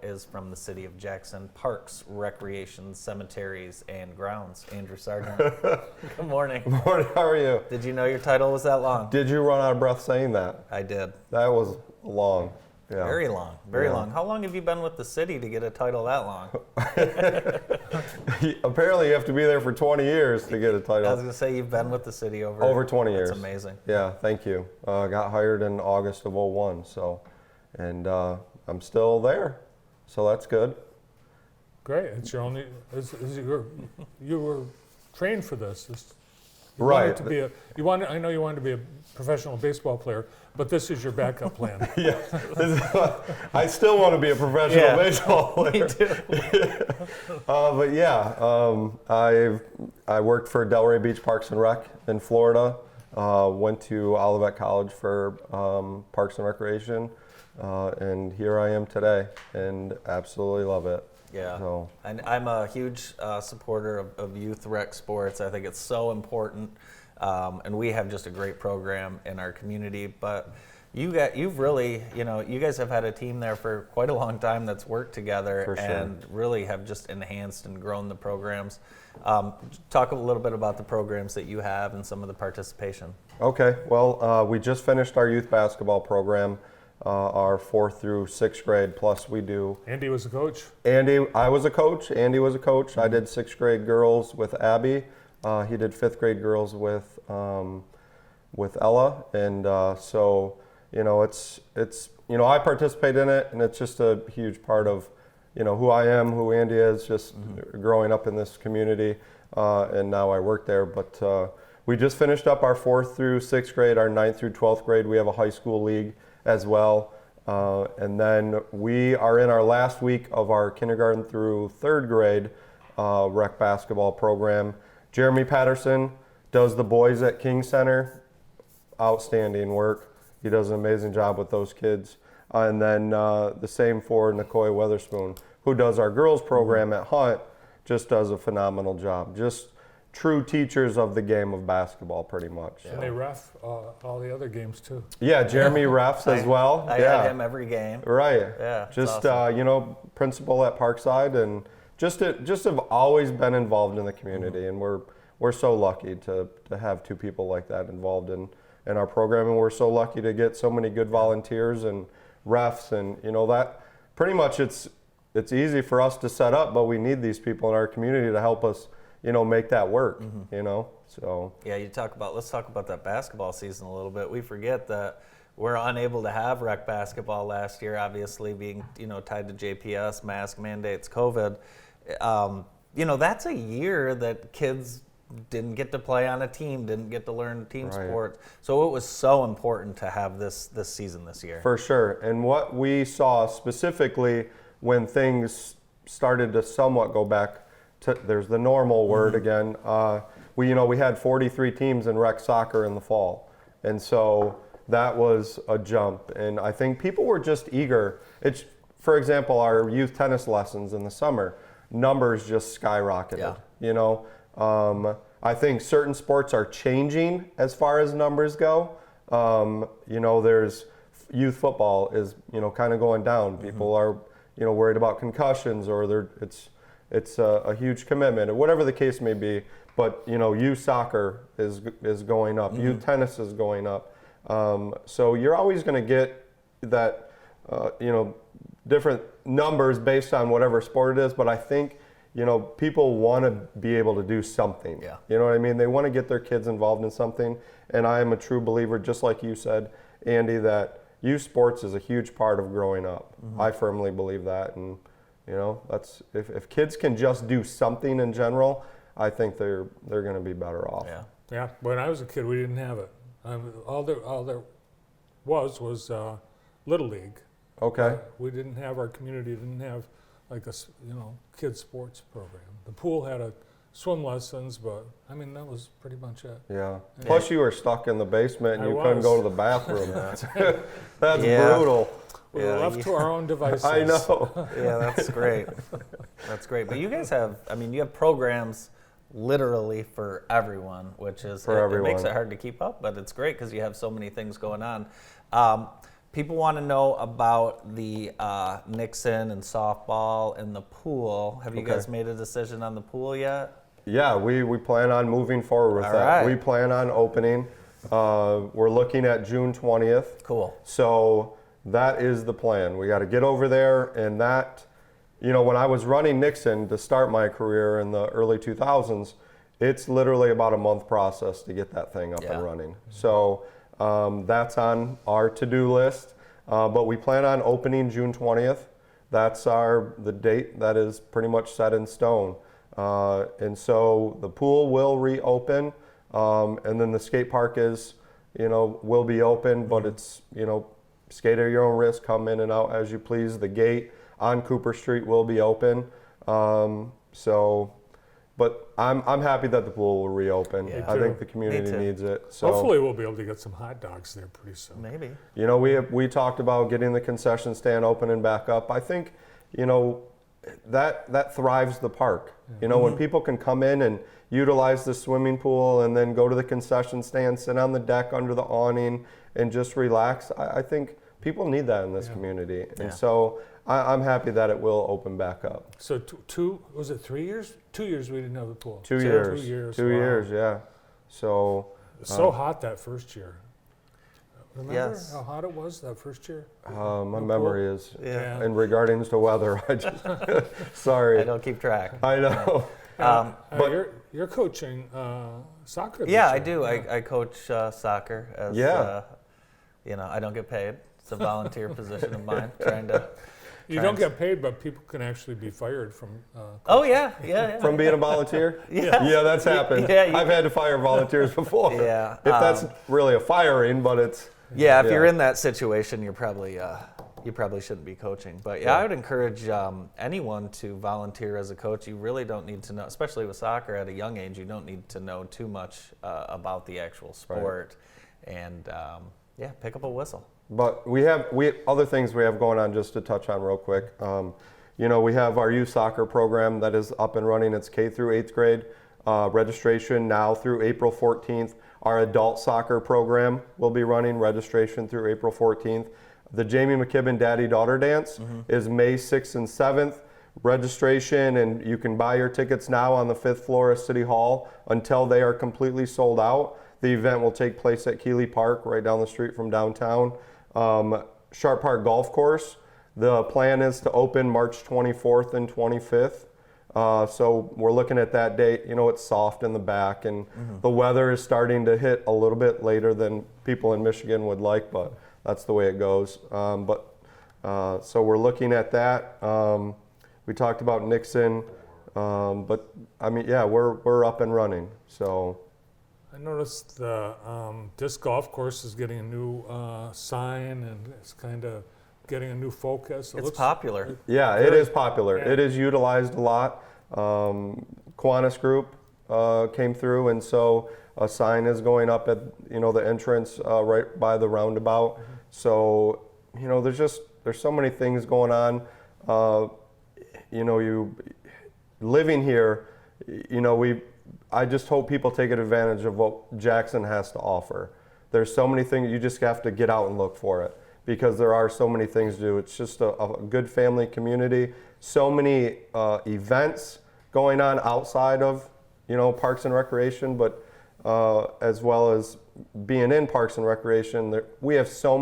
is from the city of Jackson, Parks, Recreation, Cemeteries, and Grounds. Andrew Sargeant. Good morning. Good morning, how are you? Did you know your title was that long? Did you run out of breath saying that? I did. That was long. Yeah. Very long, very long. How long have you been with the city to get a title that long? Apparently you have to be there for 20 years to get a title. I was going to say you've been with the city over 20 years. That's amazing. Yeah, thank you. Got hired in August of '01, and I'm still there, so that's good. Great. It's your only. You were trained for this. You Right. I know you wanted to be a professional baseball player, but this is your backup plan. Yeah, I still want to be a professional baseball player. Me too. But yeah, I worked for Delray Beach Parks and Rec in Florida. Went to Olivet College for Parks and Recreation, and here I am today, and absolutely love it. Yeah, So. and I'm a huge supporter of youth rec sports. I think it's so important, and we have just a great program in our community. But you guys have had a team there for quite a long time that's worked together For sure. and really have just enhanced and grown the programs. Talk a little bit about the programs that you have and some of the participation. Okay, well, we just finished our youth basketball program, our 4th through 6th grade, plus we do. Andy was a coach. I was a coach, Andy was a coach. I did 6th grade girls with Abby. He did 5th grade girls with Ella, and so, it's I participate in it, and it's just a huge part of, who I am, who Andy is, just growing up in this community, and now I work there. But we just finished up our 4th through 6th grade, our 9th through 12th grade. We have a high school league as well. And then we are in our last week of our kindergarten through 3rd grade rec basketball program. Jeremy Patterson does the boys at King Center. Outstanding work. He does an amazing job with those kids. And then the same for Nicoy Weatherspoon, who does our girls program at Hunt, just does a phenomenal job. Just true teachers of the game of basketball, pretty much. And they ref all the other games too. Yeah, Jeremy refs as well. I had him every game. Right. Yeah. Just awesome. Principal at Parkside, and just have always been involved in the community, and we're so lucky to have 2 people like that involved in our program, and we're so lucky to get so many good volunteers and refs, and that pretty much it's easy for us to set up, but we need these people in our community to help us make that work, so. Yeah, let's talk about that basketball season a little bit. We forget that we're unable to have rec basketball last year, obviously being, tied to JPS, mask mandates, COVID. That's a year that kids didn't get to play on a team, didn't get to learn team sports. So it was so important to have this season this year. For sure. And what we saw specifically when things started to somewhat go back to, there's the normal word again, we had 43 teams in rec soccer in the fall. And so that was a jump. And I think people were just eager. For example, our youth tennis lessons in the summer, numbers just skyrocketed. Yeah. I think certain sports are changing as far as numbers go. There's youth football is, kind of going down. People are, worried about concussions, or it's a huge commitment, or whatever the case may be. But youth soccer is going up. Youth tennis is going up. So you're always going to get that, different numbers based on whatever sport it is. But I think, people want to be able to do something. Yeah. You know what I mean? They want to get their kids involved in something. And I am a true believer, just like you said, Andy, that youth sports is a huge part of growing up. I firmly believe that. And, that's if kids can just do something in general, I think they're going to be better off. Yeah. Yeah. When I was a kid, we didn't have it. All there was Little League. Okay. We didn't have, our community didn't have like a kids sports program. The pool had swim lessons, but that was pretty much it. Yeah. Plus you were stuck in the basement and you couldn't go to the bathroom. That's brutal. We were left to our own devices. I know. Yeah, that's great. That's great. But you guys have, you have programs literally for everyone, which is, it makes it hard to keep up, but it's great because you have so many things going on. People want to know about the Nixon and softball and the pool. Have you Okay. guys made a decision on the pool yet? Yeah, we plan on moving forward with All that. right. We plan on opening. We're looking at June 20th. Cool. So that is the plan. We got to get over there, and that, when I was running Nixon to start my career in the early 2000s, it's literally about a month process to get that thing up Yeah. and running. So that's on our to-do list, but we plan on opening June 20th. That's the date that is pretty much set in stone. And so the pool will reopen, and then the skate park will be open, but it's, skate at your own risk, come in and out as you please. The gate on Cooper Street will be open. But I'm happy that the pool will reopen. Yeah. I Me think too. the community Me too. needs it. So Hopefully we'll be able to get some hot dogs there pretty soon. Maybe. we talked about getting the concession stand open and back up. I think, that thrives the park. When people can come in and utilize the swimming pool and then go to the concession stand, sit on the deck under the awning and just relax, I think people need that in this community. And Yeah. so I'm happy that it will open back up. So was it 3 years? 2 years we didn't have a pool. 2 2 years. years. 2 wow. years, yeah. So It was so hot that first year. Remember Yes. how hot it was that first year? my No memory pool? is, Yeah. in regarding to weather, I just, sorry. I don't keep track. I know. But- You're coaching soccer. This Yeah, I year. do. I coach soccer. As, Yeah. I don't get paid. It's a volunteer position of mine. Trying to. You don't get paid, but people can actually be fired from. Oh yeah. From being a volunteer? Yeah. Yeah, that's happened. Yeah, you- I've had to fire volunteers before. Yeah, If that's really a firing, but it's. Yeah, if you're Yeah. in that situation, you probably shouldn't be coaching. But yeah, I would encourage anyone to volunteer as a coach. You really don't need to know, especially with soccer at a young age. You don't need to know too much about the actual sport, and pick up a whistle. But we other things we have going on, just to touch on real quick. We have our youth soccer program that is up and running. It's K through 8th grade. Registration now through April 14th. Our adult soccer program will be running registration through April 14th. The Jamie McKibben Daddy-Daughter Dance is May 6th and 7th. Registration, and you can buy your tickets now on the 5th floor of City Hall until they are completely sold out. The event will take place at Keeley Park, right down the street from downtown. Sharp Park Golf Course. The plan is to open March 24th and 25th. So we're looking at that date. It's soft in the back, and the weather is starting to hit a little bit later than people in Michigan would like, but that's the way it goes. So we're looking at that. We talked about Nixon, but I mean, yeah, we're up and running. So I noticed the disc golf course is getting a new sign, and it's kind of getting a new focus. It's popular. yeah, it is popular. Yeah. It is utilized a lot. Kiwanis Group came through, and so a sign is going up at the entrance right by the roundabout. So there's so many things going on. You living here, I just hope people take advantage of what Jackson has to offer. There's so many things, you just have to get out and look for it, because there are so many things to do. It's just a good family community. So many events going on outside of Parks and Recreation, but as well as being in Parks and Recreation, there's so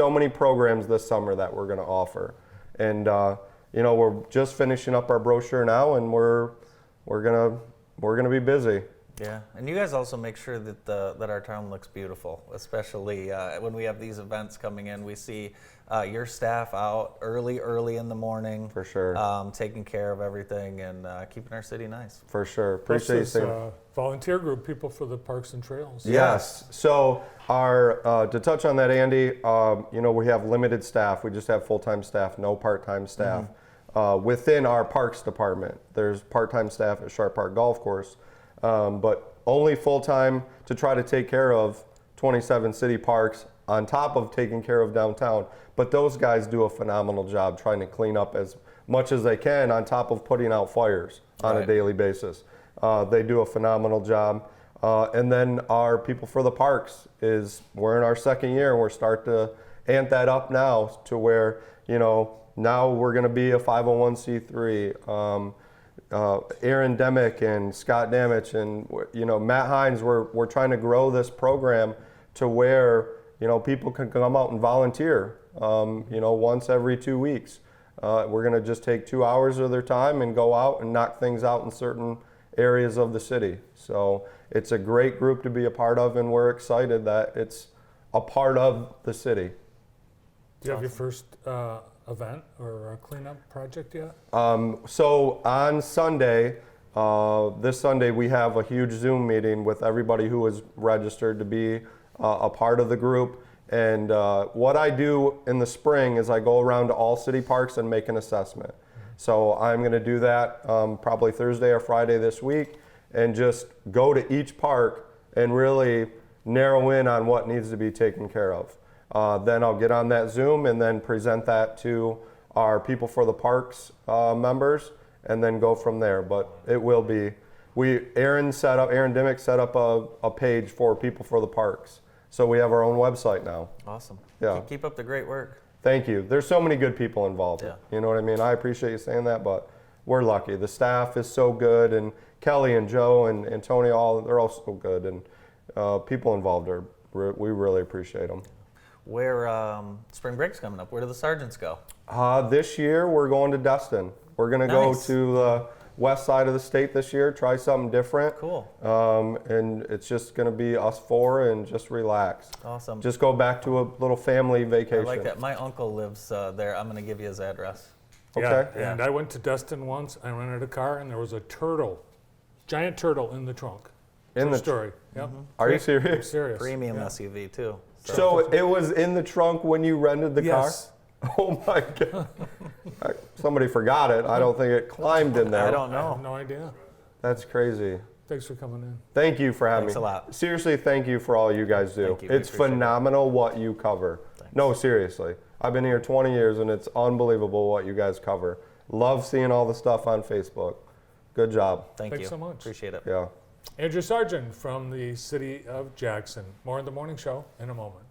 many programs this summer that we're going to offer. And we're just finishing up our brochure now, and we're gonna be busy. Yeah, and you guys also make sure that our town looks beautiful, especially when we have these events coming in. We see your staff out early in the morning, For sure. taking care of everything and keeping our city nice. For sure. Plus Appreciate you this, saying. volunteer group, people for the parks and trails. Yes. So our to touch on that, Andy, we have limited staff. We just have full-time staff, no part-time staff. Within our parks department, there's part-time staff at Sharp Park Golf Course, but only full-time to try to take care of 27 city parks on top of taking care of downtown. But those guys do a phenomenal job trying to clean up as much as they can on top of putting out fires on a Right. daily basis. They do a phenomenal job. And then our people for the parks we're in our second year, and we're start to amp that up now to where, now we're going to be a 501c3. Aaron Demick and Scott Damich and Matt Hines, we're trying to grow this program to where people can come out and volunteer once every 2 weeks. We're going to just take 2 hours of their time and go out and knock things out in certain areas of the city. So it's a great group to be a part of, and we're excited that it's a part of the city. Do you have your first event or cleanup project yet? So on Sunday, this Sunday, we have a huge Zoom meeting with everybody who is registered to be a part of the group. And what I do in the spring is I go around to all city parks and make an assessment. So I'm going to do that probably Thursday or Friday this week, and just go to each park and really narrow in on what needs to be taken care of. Then I'll get on that Zoom and then present that to our People for the Parks members, and then go from there. But it will be, Aaron Dimick set up a page for People for the Parks. So we have our own website now. Awesome. Yeah. Keep up the great work. Thank you. There's so many good people involved. Yeah. You know what I mean? I appreciate you saying that, but we're lucky. The staff is so good, and Kelly and Joe and Tony, they're all so good, and people involved we really appreciate them. Where spring break's coming up, where do the Sargents go? This year we're going to Destin. We're going to go Nice. to the west side of the state this year, try something different. Cool. And it's just going to be us four and just relax. Awesome. Just go back to a little family I vacation. like that. My uncle lives there. I'm going to give you his address. Okay. Yeah, and I went to Destin once. I rented a car, and there was a giant turtle in the trunk. In True the story. Yep. Are you I'm serious? serious. Premium Yeah. SUV too. So it was in the trunk when you rented the Yes. car? Oh my God. Somebody forgot it. I don't think it climbed in there. I don't I have know. no idea. That's crazy. Thanks for coming in. Thank you for having Thanks me. a lot. Seriously, thank you for all you guys do. Thank you. We It's appreciate it. phenomenal what you cover. Thanks. No, seriously. I've been here 20 years and it's unbelievable what you guys cover. Love seeing all the stuff on Facebook. Good job. Thank Thanks you. so much. Appreciate it. Yeah. Andrew Sargeant from the city of Jackson. More in the morning show in a moment.